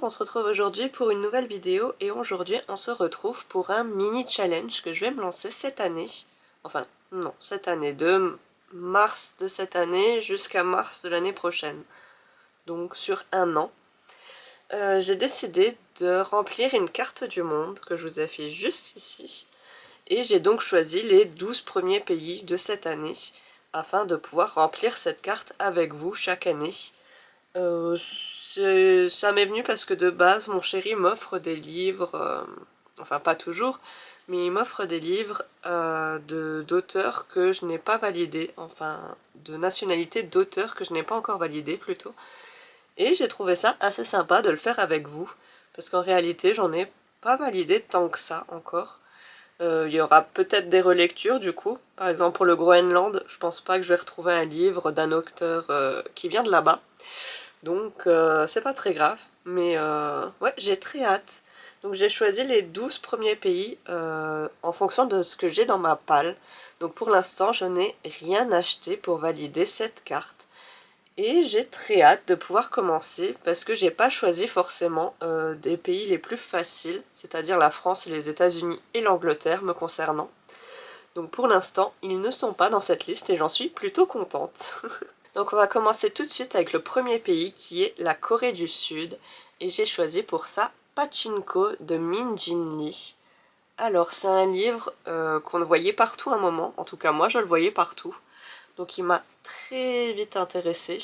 on se retrouve aujourd'hui pour une nouvelle vidéo et aujourd'hui on se retrouve pour un mini challenge que je vais me lancer cette année. Enfin non, cette année, de mars de cette année jusqu'à mars de l'année prochaine. Donc sur un an. J'ai décidé de remplir une carte du monde que je vous affiche juste ici. Et j'ai donc choisi les 12 premiers pays de cette année afin de pouvoir remplir cette carte avec vous chaque année. Ça m'est venu parce que de base mon chéri m'offre des livres, enfin pas toujours, mais il m'offre des livres d'auteurs que je n'ai pas validés, enfin de nationalité d'auteurs que je n'ai pas encore validés plutôt. Et j'ai trouvé ça assez sympa de le faire avec vous, parce qu'en réalité j'en ai pas validé tant que ça encore. Il y aura peut-être des relectures du coup, par exemple pour le Groenland, je pense pas que je vais retrouver un livre d'un auteur qui vient de là-bas. Donc c'est pas très grave, mais ouais, j'ai très hâte. Donc j'ai choisi les 12 premiers pays en fonction de ce que j'ai dans ma palle. Donc pour l'instant, je n'ai rien acheté pour valider cette carte. Et j'ai très hâte de pouvoir commencer parce que j'ai pas choisi forcément des pays les plus faciles, c'est-à-dire la France et les États-Unis et l'Angleterre me concernant. Donc pour l'instant, ils ne sont pas dans cette liste et j'en suis plutôt contente. Donc on va commencer tout de suite avec le premier pays qui est la Corée du Sud. Et j'ai choisi pour ça Pachinko de Min Jin Lee. Alors c'est un livre qu'on voyait partout à un moment, en tout cas moi je le voyais partout. Donc il m'a très vite intéressée.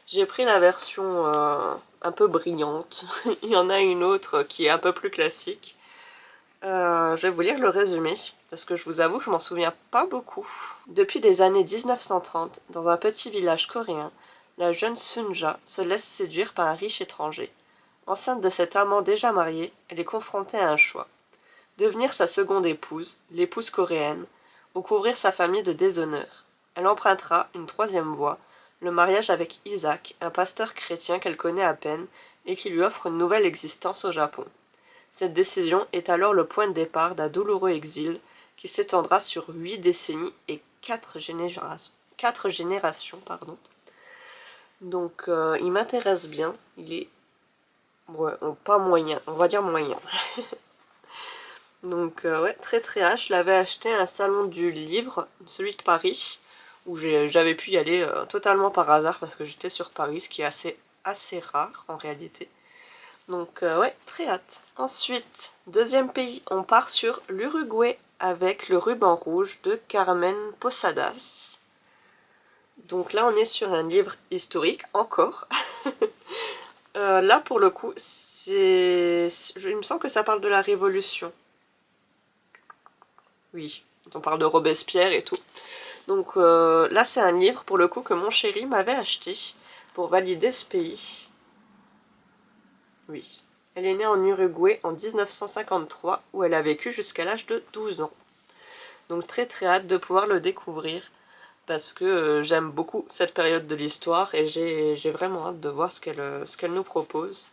J'ai pris la version un peu brillante. Il y en a une autre qui est un peu plus classique. Je vais vous lire le résumé, parce que je vous avoue que je m'en souviens pas beaucoup. Depuis les années 1930, dans un petit village coréen, la jeune Sunja se laisse séduire par un riche étranger. Enceinte de cet amant déjà marié, elle est confrontée à un choix. Devenir sa seconde épouse, l'épouse coréenne, ou couvrir sa famille de déshonneur. Elle empruntera une troisième voie, le mariage avec Isaac, un pasteur chrétien qu'elle connaît à peine et qui lui offre une nouvelle existence au Japon. Cette décision est alors le point de départ d'un douloureux exil qui s'étendra sur 8 décennies et 4 générations. Donc il m'intéresse bien, il est ouais, pas moyen, on va dire moyen. Donc ouais, très très hâte, je l'avais acheté à un salon du livre, celui de Paris, où j'avais pu y aller totalement par hasard parce que j'étais sur Paris, ce qui est assez rare en réalité. Donc ouais, très hâte. Ensuite, deuxième pays, on part sur l'Uruguay avec le ruban rouge de Carmen Posadas. Donc là, on est sur un livre historique, encore. Là, pour le coup, il me semble que ça parle de la Révolution. Oui, on parle de Robespierre et tout. Donc là, c'est un livre, pour le coup, que mon chéri m'avait acheté pour valider ce pays. Oui. Elle est née en Uruguay en 1953, où elle a vécu jusqu'à l'âge de 12 ans. Donc très très hâte de pouvoir le découvrir, parce que j'aime beaucoup cette période de l'histoire, et j'ai vraiment hâte de voir ce qu'elle nous propose,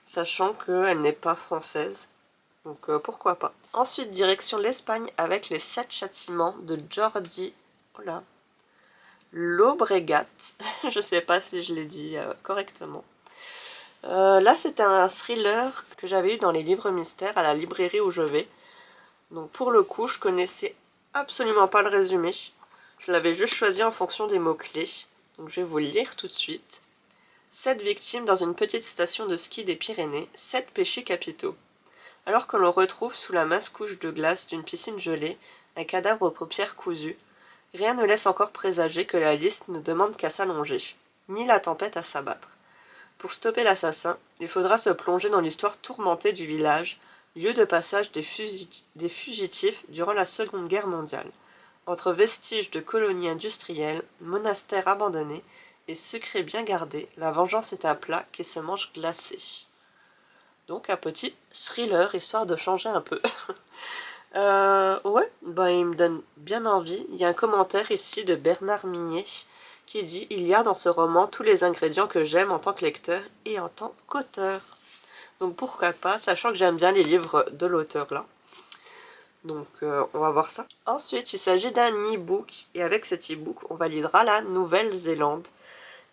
sachant qu'elle n'est pas française, donc pourquoi pas. Ensuite, direction l'Espagne avec les 7 châtiments de Jordi Lobregat, je sais pas si je l'ai dit correctement. Là, c'est un thriller que j'avais eu dans les livres mystères à la librairie où je vais. Donc pour le coup, je connaissais absolument pas le résumé. Je l'avais juste choisi en fonction des mots-clés. Donc je vais vous le lire tout de suite. 7 victimes dans une petite station de ski des Pyrénées, 7 péchés capitaux. Alors que l'on retrouve sous la mince couche de glace d'une piscine gelée un cadavre aux paupières cousues, rien ne laisse encore présager que la liste ne demande qu'à s'allonger, ni la tempête à s'abattre. Pour stopper l'assassin, il faudra se plonger dans l'histoire tourmentée du village, lieu de passage des fugitifs durant la Seconde Guerre mondiale. Entre vestiges de colonies industrielles, monastères abandonnés et secrets bien gardés, la vengeance est un plat qui se mange glacé. Donc un petit thriller, histoire de changer un peu. Ouais, bah il me donne bien envie. Il y a un commentaire ici de Bernard Minier qui dit « Il y a dans ce roman tous les ingrédients que j'aime en tant que lecteur et en tant qu'auteur. » Donc pourquoi pas, sachant que j'aime bien les livres de l'auteur là. Donc on va voir ça. Ensuite, il s'agit d'un e-book, et avec cet e-book, on validera la Nouvelle-Zélande.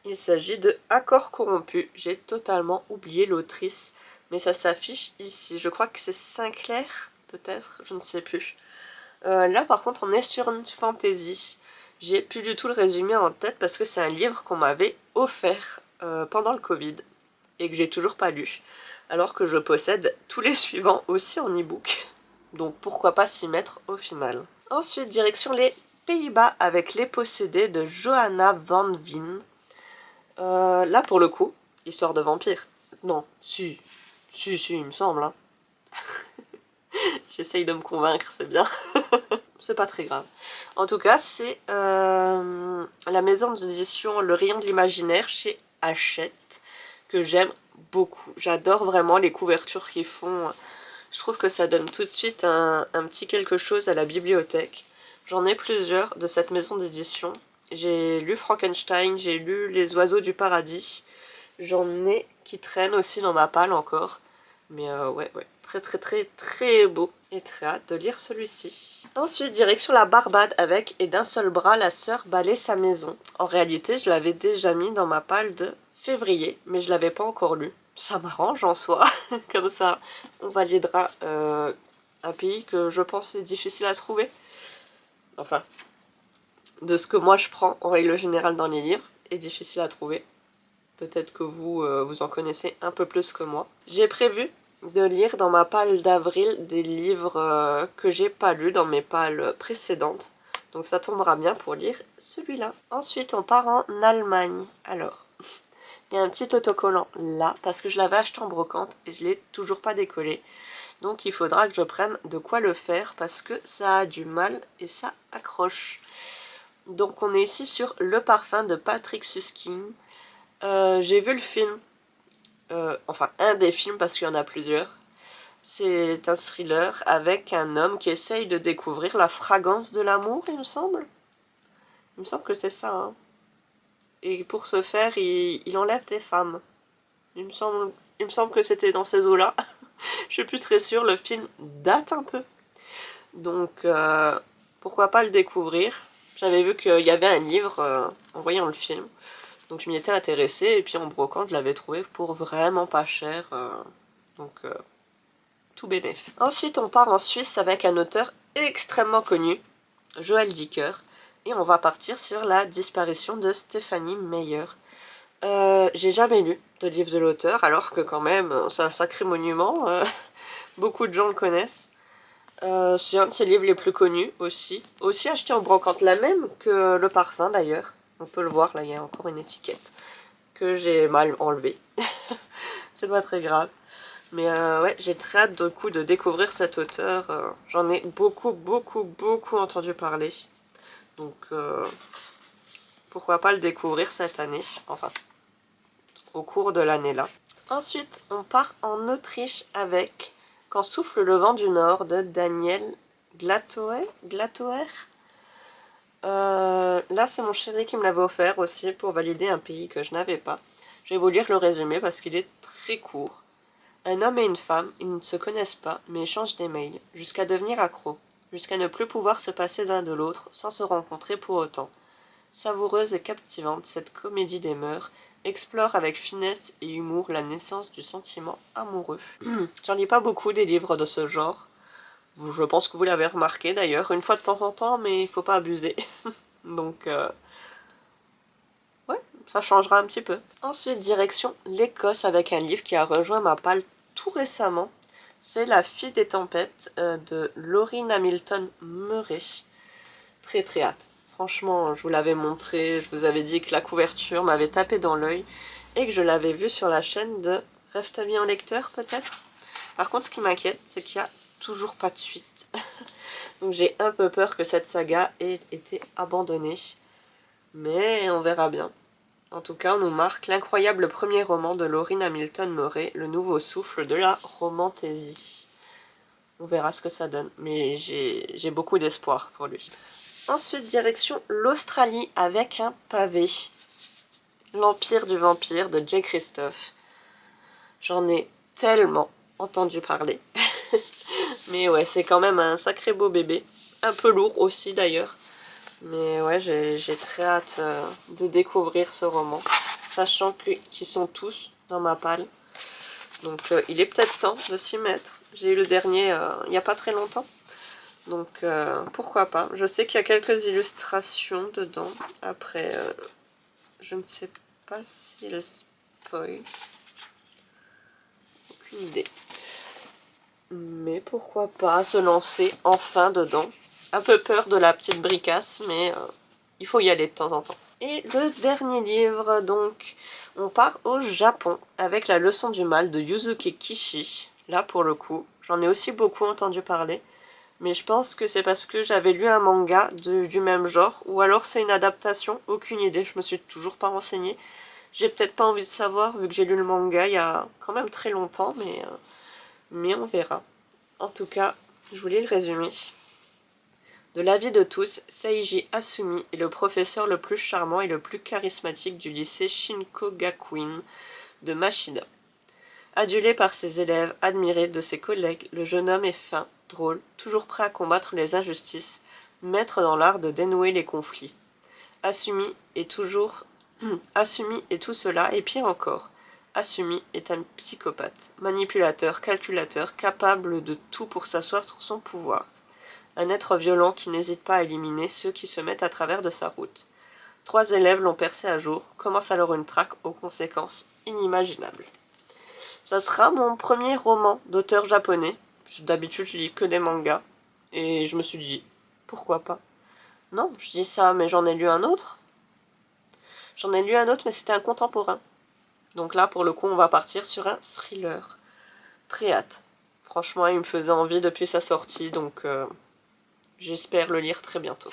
Il s'agit de Accords corrompus. J'ai totalement oublié l'autrice, mais ça s'affiche ici. Je crois que c'est Sinclair, peut-être, je ne sais plus. Là par contre on est sur une fantasy. J'ai plus du tout le résumé en tête parce que c'est un livre qu'on m'avait offert pendant le Covid et que j'ai toujours pas lu. Alors que je possède tous les suivants aussi en e-book. Donc pourquoi pas s'y mettre au final. Ensuite direction les Pays-Bas avec Les Possédés de Johanna van Veen. Là pour le coup, histoire de vampire. Non, si, il me semble. Hein. J'essaye de me convaincre, c'est bien. C'est pas très grave. En tout cas, c'est la maison d'édition Le Rayon de l'Imaginaire chez Hachette, que j'aime beaucoup. J'adore vraiment les couvertures qu'ils font. Je trouve que ça donne tout de suite un petit quelque chose à la bibliothèque. J'en ai plusieurs de cette maison d'édition. J'ai lu Frankenstein, j'ai lu Les Oiseaux du Paradis. J'en ai qui traînent aussi dans ma palle encore. Mais ouais, très beau. Et très hâte de lire celui-ci. Ensuite, direction la Barbade avec Et d'un seul bras, la sœur balaie sa maison. En réalité, je l'avais déjà mis dans ma palle de février, mais je l'avais pas encore lu. Ça m'arrange en soi. Comme ça, on validera un pays que je pense est difficile à trouver. Enfin, de ce que moi je prends en règle générale dans les livres, est difficile à trouver. Peut-être que vous, vous en connaissez un peu plus que moi. J'ai prévu de lire dans ma palle d'avril des livres que j'ai pas lus dans mes palles précédentes. Donc ça tombera bien pour lire celui-là. Ensuite, on part en Allemagne. Alors, il y a un petit autocollant là, parce que je l'avais acheté en brocante et je l'ai toujours pas décollé. Donc il faudra que je prenne de quoi le faire, parce que ça a du mal et ça accroche. Donc on est ici sur Le Parfum de Patrick Süskind. J'ai vu le film, enfin un des films parce qu'il y en a plusieurs. C'est un thriller avec un homme qui essaye de découvrir la fragrance de l'amour, il me semble. Il me semble que c'est ça, hein. Et pour ce faire, il enlève des femmes. Il me semble que c'était dans ces eaux-là. Je suis plus très sûre, le film date un peu. Donc, pourquoi pas le découvrir. J'avais vu qu'il y avait un livre en voyant le film. Donc je m'y étais intéressée et puis en brocante, je l'avais trouvé pour vraiment pas cher. Donc tout bénef. Ensuite, on part en Suisse avec un auteur extrêmement connu, Joël Dicker. Et on va partir sur La disparition de Stéphanie Meyer. J'ai jamais lu de livre de l'auteur, alors que quand même, c'est un sacré monument. Beaucoup de gens le connaissent. C'est un de ses livres les plus connus aussi. Aussi acheté en brocante, la même que Le Parfum d'ailleurs. On peut le voir, là il y a encore une étiquette que j'ai mal enlevée. C'est pas très grave. Mais ouais, j'ai très hâte du coup de découvrir cet auteur. J'en ai beaucoup entendu parler. Donc pourquoi pas le découvrir cette année. Enfin, au cours de l'année là. Ensuite, on part en Autriche avec Quand souffle le vent du nord de Daniel Glatoer. Là, c'est mon chéri qui me l'avait offert aussi pour valider un pays que je n'avais pas. Je vais vous lire le résumé parce qu'il est très court. Un homme et une femme, ils ne se connaissent pas, mais échangent des mails, jusqu'à devenir accros, jusqu'à ne plus pouvoir se passer l'un de l'autre sans se rencontrer pour autant. Savoureuse et captivante, cette comédie des mœurs explore avec finesse et humour la naissance du sentiment amoureux. J'en lis pas beaucoup des livres de ce genre. Je pense que vous l'avez remarqué d'ailleurs, une fois de temps en temps, mais il faut pas abuser. Donc, ouais, ça changera un petit peu. Ensuite, direction l'Écosse avec un livre qui a rejoint ma palle tout récemment. C'est La fille des tempêtes de Lauren Hamilton Murray. Très hâte. Franchement, je vous l'avais montré, je vous avais dit que la couverture m'avait tapé dans l'œil et que je l'avais vue sur la chaîne de Rêve ta vie en lecteur peut-être. Par contre, ce qui m'inquiète, c'est qu'il n'y a toujours pas de suite. Donc j'ai un peu peur que cette saga ait été abandonnée. Mais on verra bien. En tout cas, on nous marque l'incroyable premier roman de Lauren Hamilton Murray, le nouveau souffle de la romantaisie. On verra ce que ça donne, mais j'ai beaucoup d'espoir pour lui. Ensuite, direction l'Australie avec un pavé. L'Empire du vampire de J. Christophe. J'en ai tellement entendu parler. Mais ouais, c'est quand même un sacré beau bébé. Un peu lourd aussi d'ailleurs. Mais ouais, j'ai très hâte de découvrir ce roman, sachant qu'ils sont tous dans ma palle. Donc il est peut-être temps de s'y mettre. J'ai eu le dernier il n'y a pas très longtemps. Donc pourquoi pas. Je sais qu'il y a quelques illustrations dedans. Après, je ne sais pas si elles spoil. Aucune idée. Mais pourquoi pas se lancer enfin dedans. Un peu peur de la petite bricasse, mais il faut y aller de temps en temps. Et le dernier livre, donc, on part au Japon avec La leçon du mal de Yuzuki Kishi. Là, pour le coup, j'en ai aussi beaucoup entendu parler, mais je pense que c'est parce que j'avais lu un manga du même genre, ou alors c'est une adaptation, aucune idée, je me suis toujours pas renseignée. J'ai peut-être pas envie de savoir, vu que j'ai lu le manga il y a quand même très longtemps, mais on verra. En tout cas, je vous lis le résumé. De l'avis de tous, Seiji Asumi est le professeur le plus charmant et le plus charismatique du lycée Shinkogakuin de Mashida. Adulé par ses élèves, admiré de ses collègues, le jeune homme est fin, drôle, toujours prêt à combattre les injustices, maître dans l'art de dénouer les conflits. Asumi est tout cela et pire encore. Asumi est un psychopathe, manipulateur, calculateur, capable de tout pour s'asseoir sur son pouvoir. Un être violent qui n'hésite pas à éliminer ceux qui se mettent à travers de sa route. 3 élèves l'ont percé à jour, commence alors une traque aux conséquences inimaginables. Ça sera mon premier roman d'auteur japonais. D'habitude je lis que des mangas. Et je me suis dit, pourquoi pas? Non, je dis ça, mais j'en ai lu un autre. J'en ai lu un autre, mais c'était un contemporain. Donc là, pour le coup, on va partir sur un thriller. Très hâte. Franchement, il me faisait envie depuis sa sortie, donc j'espère le lire très bientôt.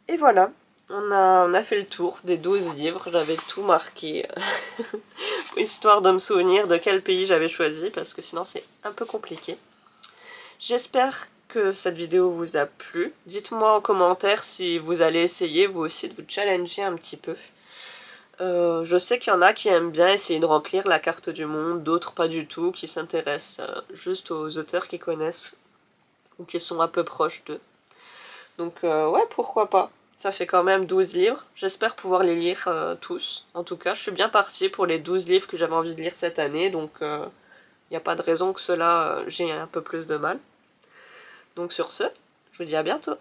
Et voilà, on a fait le tour des 12 livres, j'avais tout marqué, histoire de me souvenir de quel pays j'avais choisi, parce que sinon c'est un peu compliqué. J'espère que cette vidéo vous a plu. Dites-moi en commentaire si vous allez essayer vous aussi de vous challenger un petit peu. Je sais qu'il y en a qui aiment bien essayer de remplir la carte du monde, d'autres pas du tout, qui s'intéressent juste aux auteurs qu'ils connaissent ou qui sont un peu proches d'eux. Donc ouais, pourquoi pas. Ça fait quand même 12 livres. J'espère pouvoir les lire tous. En tout cas, je suis bien partie pour les 12 livres que j'avais envie de lire cette année, donc il n'y a pas de raison que cela j'ai un peu plus de mal. Donc sur ce, je vous dis à bientôt.